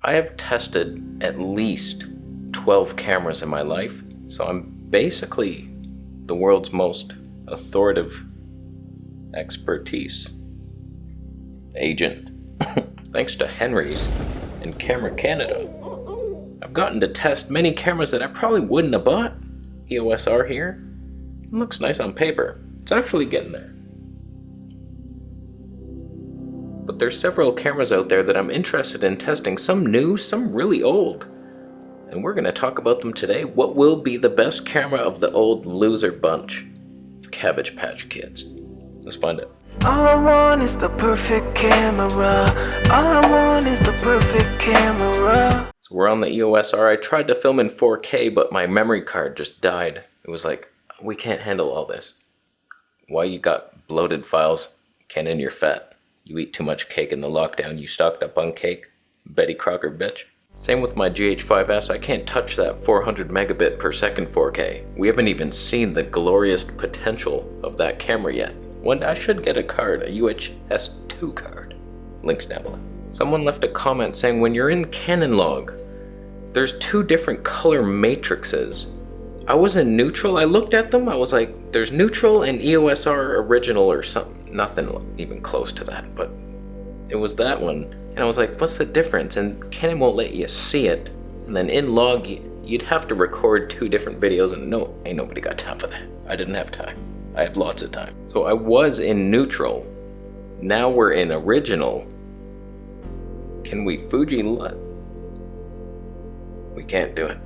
I have tested at least 12 cameras in my life, so I'm basically the world's most authoritative expertise agent. Thanks to Henry's and Camera Canada, I've gotten to test many cameras that I probably wouldn't have bought. EOS R here. It looks nice on paper. It's actually getting there. But there's several cameras out there that I'm interested in testing, some new, some really old. And we're going to talk about them today. What will be the best camera of the old loser bunch of Cabbage Patch Kids? Let's find out. All I want is the perfect camera. All I want is the perfect camera. So we're on the EOS R. I tried to film in 4K, but my memory card just died. It was like, we can't handle all this. Why you got bloated files? Canon, you're fat. You eat too much cake in the lockdown. You stocked up on cake. Betty Crocker bitch. Same with my GH5S. I can't touch that 400 megabit per second 4K. We haven't even seen the glorious potential of that camera yet. One day I should get a card, a UHS-2 card. Links down below. Someone left a comment saying when you're in Canon log, there's two different color matrices. I was in neutral. I looked at them. I was like, there's neutral and EOS R original or something. Nothing even close to that, but it was that one. And I was like, what's the difference? And Canon won't let you see it. And then in log, you'd have to record two different videos, and no, ain't nobody got time for that. I didn't have time. I have lots of time. So I was in neutral. Now we're in original. Can we Fuji LUT? We can't do it.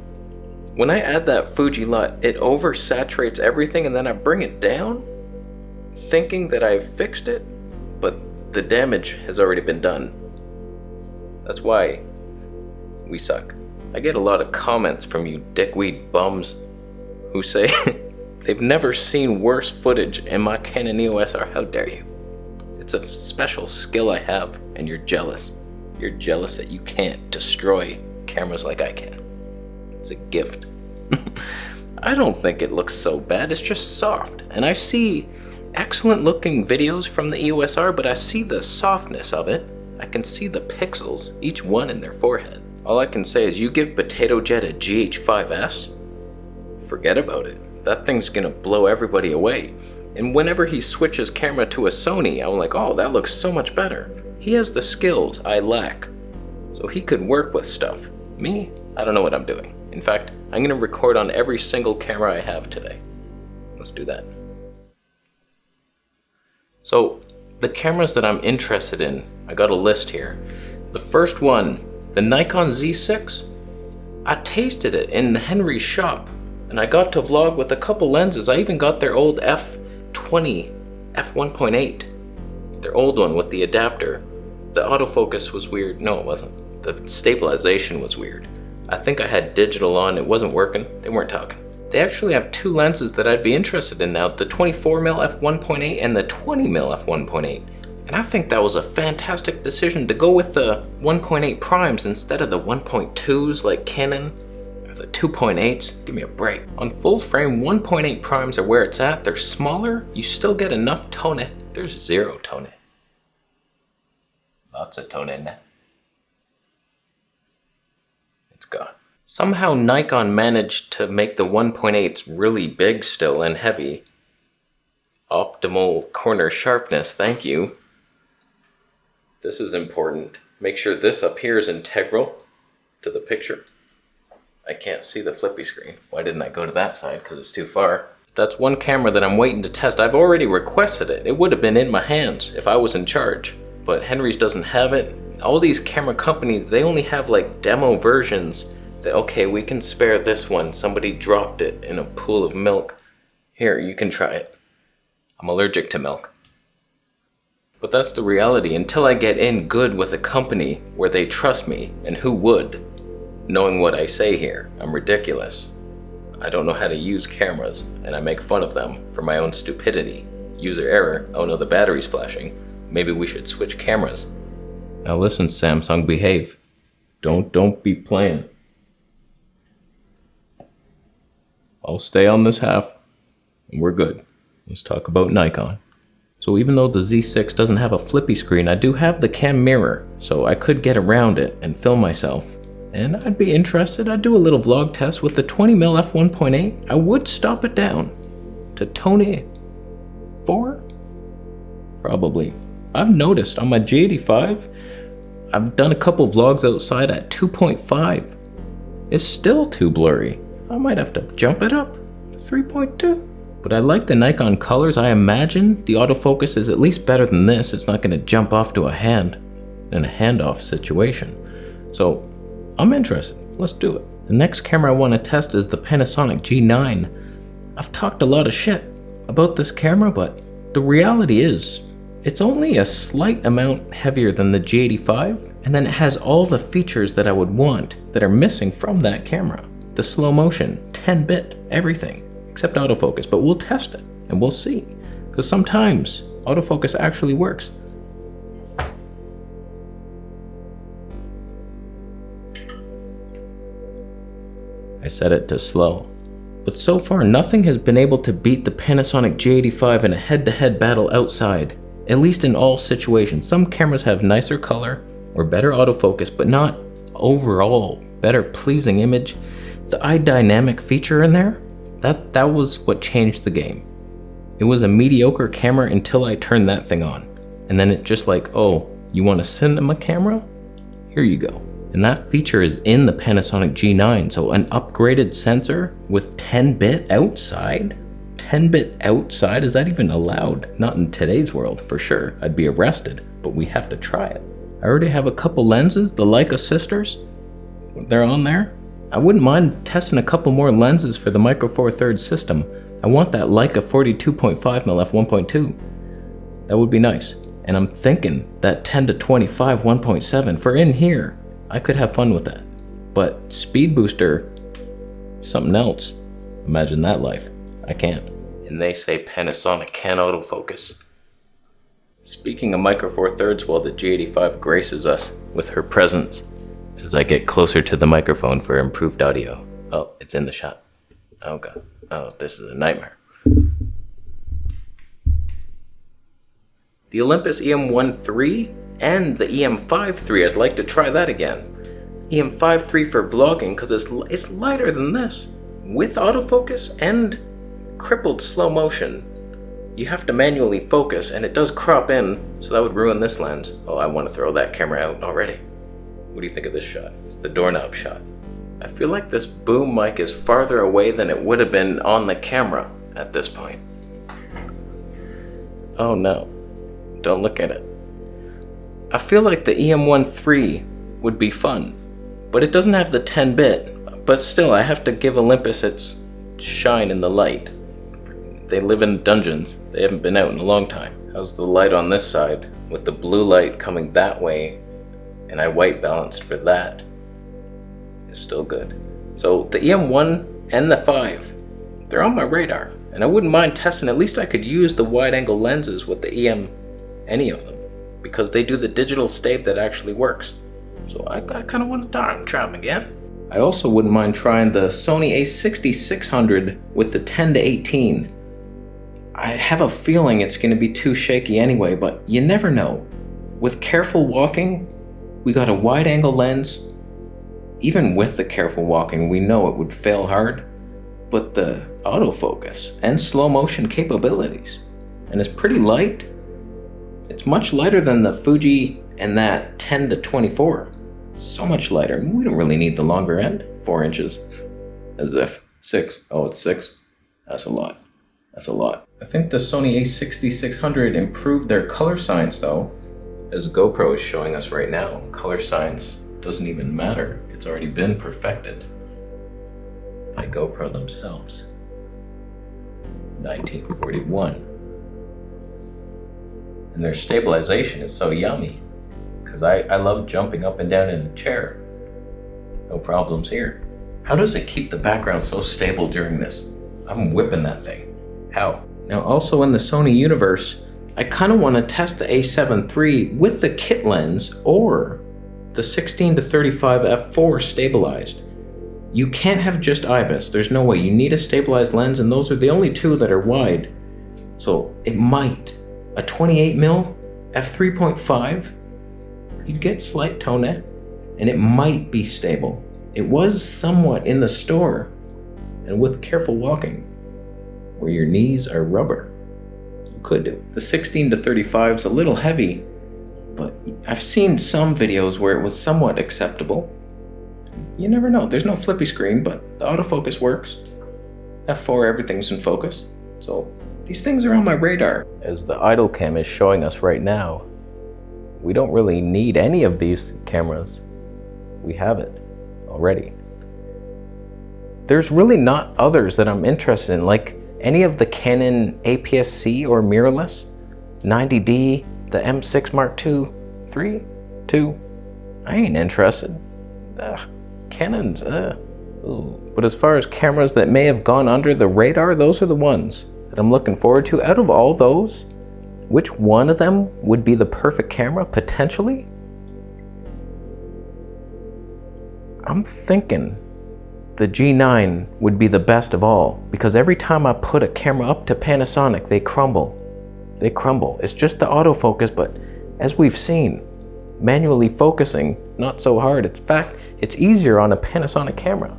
When I add that Fuji LUT, it oversaturates everything, and then I bring it down, thinking that I've fixed it, but the damage has already been done. That's why we suck. I get a lot of comments from you dickweed bums who say they've never seen worse footage in my Canon EOS R. How dare you? It's a special skill I have, and you're jealous. You're jealous that you can't destroy cameras like I can. It's a gift. I don't think it looks so bad. It's just soft, and I see excellent looking videos from the EOS R, but I see the softness of it. I can see the pixels, each one in their forehead. All I can say is you give Potato Jet a GH5S, forget about it. That thing's gonna blow everybody away. And whenever he switches camera to a Sony, I'm like, oh, that looks so much better. He has the skills I lack, so he could work with stuff. Me, I don't know what I'm doing. In fact, I'm gonna record on every single camera I have today. Let's do that. So, the cameras that I'm interested in, I got a list here. The first one, the Nikon Z6. I tasted it in Henry's shop, and I got to vlog with a couple lenses. I even got their old f20, f1.8. Their old one with the adapter. The autofocus was weird. No, it wasn't. The stabilization was weird. I think I had digital on, it wasn't working. They weren't talking. They actually have two lenses that I'd be interested in now, the 24mm f1.8 and the 20mm f1.8. And I think that was a fantastic decision to go with the 1.8 primes instead of the 1.2s like Canon, or the 2.8s. Give me a break. On full frame, 1.8 primes are where it's at. They're smaller, you still get enough tone. There's zero tone. Lots of tone in there. It's gone. Somehow Nikon managed to make the 1.8s really big still and heavy. Optimal corner sharpness, thank you. This is important. Make sure this appears integral to the picture. I can't see the flippy screen. Why didn't I go to that side? Because it's too far. That's one camera that I'm waiting to test. I've already requested it. It would have been in my hands if I was in charge. But Henry's doesn't have it. All these camera companies, they only have like demo versions. Okay, we can spare this one. Somebody dropped it in a pool of milk. Here, you can try it. I'm allergic to milk. But that's the reality. Until I get in good with a company where they trust me, and who would, knowing what I say here, I'm ridiculous. I don't know how to use cameras, and I make fun of them for my own stupidity. User error, oh no, the battery's flashing. Maybe we should switch cameras. Now listen, Samsung, behave. Don't be playing. I'll stay on this half, and we're good. Let's talk about Nikon. So even though the Z6 doesn't have a flippy screen, I do have the cam mirror, so I could get around it and film myself. And I'd be interested, I'd do a little vlog test with the 20mm f1.8. I would stop it down to Tony 4? Probably. I've noticed on my G85, I've done a couple vlogs outside at 2.5. It's still too blurry. I might have to jump it up to 3.2. But I like the Nikon colors. I imagine the autofocus is at least better than this. It's not gonna jump off to a hand in a handoff situation. So I'm interested, let's do it. The next camera I wanna test is the Panasonic G9. I've talked a lot of shit about this camera, but the reality is, it's only a slight amount heavier than the G85, and then it has all the features that I would want that are missing from that camera. The slow motion, 10-bit, everything, except autofocus, but we'll test it and we'll see. Because sometimes autofocus actually works. I set it to slow. But so far, nothing has been able to beat the Panasonic G85 in a head-to-head battle outside, at least in all situations. Some cameras have nicer color or better autofocus, but not overall better pleasing image. The eye dynamic feature in there, that was what changed the game. It was a mediocre camera until I turned that thing on. And then it just like, oh, you want a cinema camera? Here you go. And that feature is in the Panasonic G9, so an upgraded sensor with 10-bit outside? 10-bit outside, is that even allowed? Not in today's world, for sure. I'd be arrested, but we have to try it. I already have a couple lenses, the Leica sisters. They're on there. I wouldn't mind testing a couple more lenses for the Micro Four Thirds system. I want that Leica 42.5mm f1.2. That would be nice. And I'm thinking that 10 to 25 1.7 for in here. I could have fun with that. But speed booster, something else. Imagine that life. I can't. And they say Panasonic can autofocus. Speaking of Micro Four Thirds, well, the G85 graces us with her presence as I get closer to the microphone for improved audio. Oh, it's in the shot. Oh god. Oh, this is a nightmare. The Olympus EM1 III and the EM5 III, I'd like to try that again. EM5 III for vlogging because it's lighter than this. With autofocus and crippled slow motion. You have to manually focus and it does crop in, so that would ruin this lens. Oh, I want to throw that camera out already. What do you think of this shot? It's the doorknob shot. I feel like this boom mic is farther away than it would have been on the camera at this point. Oh no, don't look at it. I feel like the EM1 III would be fun, but it doesn't have the 10-bit, but still I have to give Olympus its shine in the light. They live in dungeons, they haven't been out in a long time. How's the light on this side? With the blue light coming that way, and I white balanced for that, it's still good. So the EM1 and the 5, they're on my radar, and I wouldn't mind testing. At least I could use the wide angle lenses with the EM, any of them, because they do the digital stave that actually works. So I kind of want to try them again. I also wouldn't mind trying the Sony A6600 with the 10 to 18. I have a feeling it's going to be too shaky anyway, but you never know. With careful walking, we got a wide angle lens. Even with the careful walking, we know it would fail hard, but the autofocus and slow motion capabilities, and it's pretty light. It's much lighter than the Fuji and that 10 to 24. So much lighter. We don't really need the longer end, 4 inches. As if 6. Oh, it's 6. That's a lot. That's a lot. I think the Sony A6600 improved their color science though. As Gopro is showing us right now, color science doesn't even matter. It's already been perfected by Gopro themselves. 1941. And their stabilization is so yummy, because I love jumping up and down in a chair. No problems here. How does it keep the background so stable during this? I'm whipping that thing. How? Now also in the Sony universe, I kind of want to test the A7 III with the kit lens or the 16 to 35 f4 stabilized. You can't have just IBIS, there's no way. You need a stabilized lens, and those are the only two that are wide. So it might a 28mm f3.5, you'd get slight tone, and it might be stable. It was somewhat in the store, and with careful walking, where your knees are rubber, you could do. The 16 to 35 is a little heavy, but I've seen some videos where it was somewhat acceptable. You never know. There's no flippy screen, but the autofocus works. F4, everything's in focus. So these things are on my radar. As the idle cam is showing us right now, we don't really need any of these cameras. We have it already. There's really not others that I'm interested in, like any of the Canon APS-C or mirrorless, 90D, the M6 Mark II, 3, 2. I ain't interested. Canons, ooh. But as far as cameras that may have gone under the radar, those are the ones that I'm looking forward to. Out of all those, which one of them would be the perfect camera, potentially? I'm thinking the G9 would be the best of all, because every time I put a camera up to Panasonic, they crumble. They crumble. It's just the autofocus, but as we've seen, manually focusing, not so hard. In fact, it's easier on a Panasonic camera.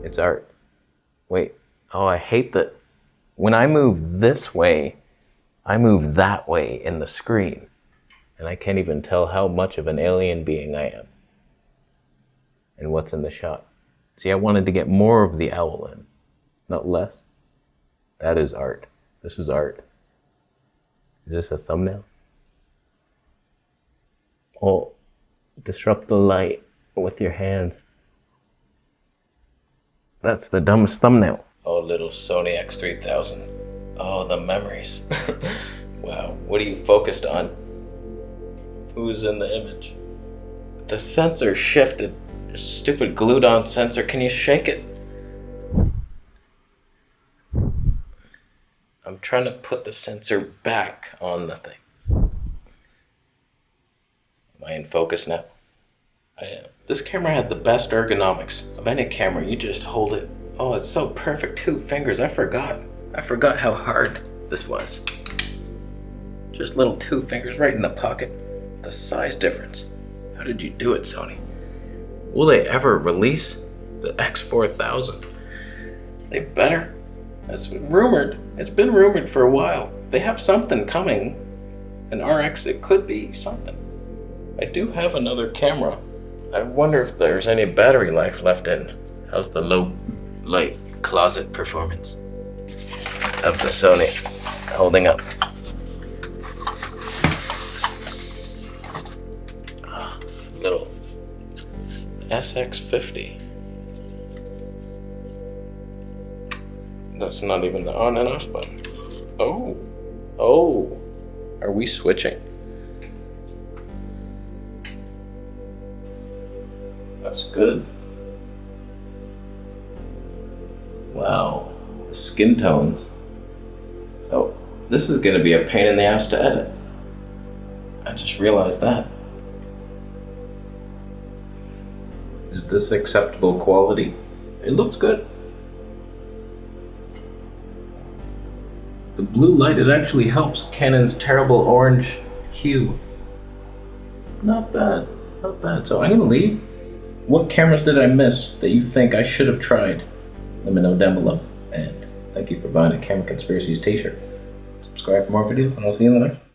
It's art. Wait, oh, I hate that when I move this way, I move that way in the screen, and I can't even tell how much of an alien being I am and what's in the shot. See, I wanted to get more of the owl in, not less. That is art. This is art. Is this a thumbnail? Oh, disrupt the light with your hands. That's the dumbest thumbnail. Oh, little Sony X3000. Oh, the memories. Wow, what are you focused on? Who's in the image? The sensor shifted. Stupid glued on sensor, can you shake it? I'm trying to put the sensor back on the thing. Am I in focus now? I am. This camera had the best ergonomics of any camera. You just hold it. Oh, it's so perfect. 2 fingers. I forgot how hard this was. Just little 2 fingers right in the pocket. The size difference. How did you do it, Sony? Will they ever release the X4000? They better. That's rumored. It's been rumored for a while. They have something coming. An RX, it could be something. I do have another camera. I wonder if there's any battery life left in. How's the low light closet performance of the Sony holding up? Little SX50. That's not even the on and off button. Oh, are we switching? That's good. Wow, the skin tones. So this is gonna be a pain in the ass to edit. I just realized that. Is this acceptable quality? It looks good. The blue light, it actually helps Canon's terrible orange hue. Not bad, not bad. So I'm gonna leave. What cameras did I miss that you think I should have tried? Let me know down below. And thank you for buying a Camera Conspiracies t-shirt. Subscribe for more videos, and I'll see you in the next one.